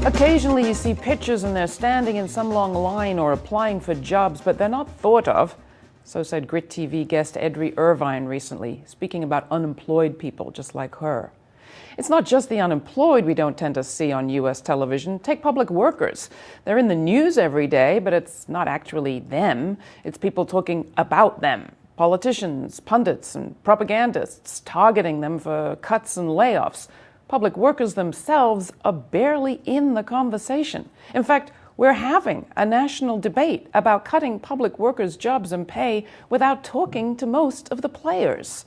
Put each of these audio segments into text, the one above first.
Occasionally you see pictures and they're standing in some long line or applying for jobs, but they're not thought of. So said GRITtv guest Edrie Irvine recently, speaking about unemployed people just like her. It's not just the unemployed we don't tend to see on U.S. television. Take public workers. They're in the news every day, but it's not actually them. It's people talking about them. Politicians, pundits, and propagandists targeting them for cuts and layoffs. Public workers themselves are barely in the conversation. In fact, we're having a national debate about cutting public workers' jobs and pay without talking to most of the players.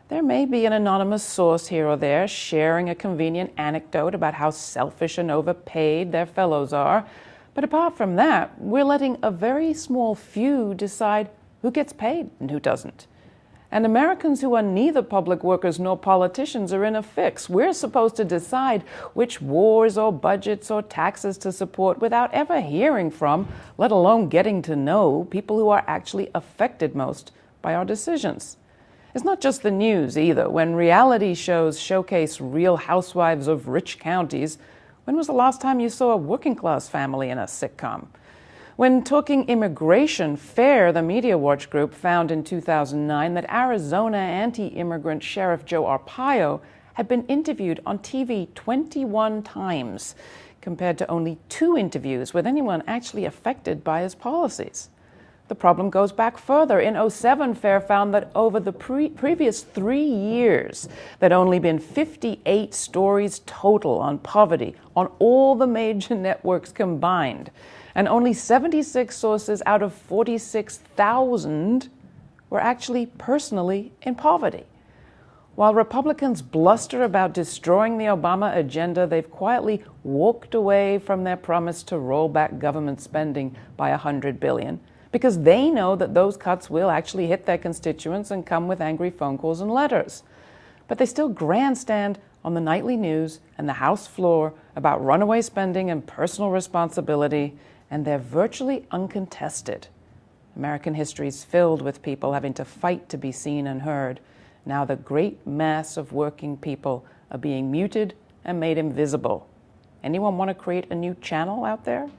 There may be an anonymous source here or there sharing a convenient anecdote about how selfish and overpaid their fellows are. But apart from that, we're letting a very small few decide who gets paid and who doesn't. And Americans who are neither public workers nor politicians are in a fix. We're supposed to decide which wars or budgets or taxes to support without ever hearing from, let alone getting to know, people who are actually affected most by our decisions. It's not just the news either. When reality shows showcase real housewives of rich counties, when was the last time you saw a working-class family in a sitcom? When talking immigration, FAIR, the Media Watch group, found in 2009 that Arizona anti-immigrant Sheriff Joe Arpaio had been interviewed on TV 21 times, compared to only 2 interviews with anyone actually affected by his policies. The problem goes back further. In 2007, FAIR found that over the previous 3 years, there'd only been 58 stories total on poverty on all the major networks combined. And only 76 sources out of 46,000 were actually personally in poverty. While Republicans bluster about destroying the Obama agenda, they've quietly walked away from their promise to roll back government spending by $100 billion, because they know that those cuts will actually hit their constituents and come with angry phone calls and letters. But they still grandstand on the nightly news and the House floor about runaway spending and personal responsibility, and they're virtually uncontested. American history is filled with people having to fight to be seen and heard. Now the great mass of working people are being muted and made invisible. Anyone want to create a new channel out there?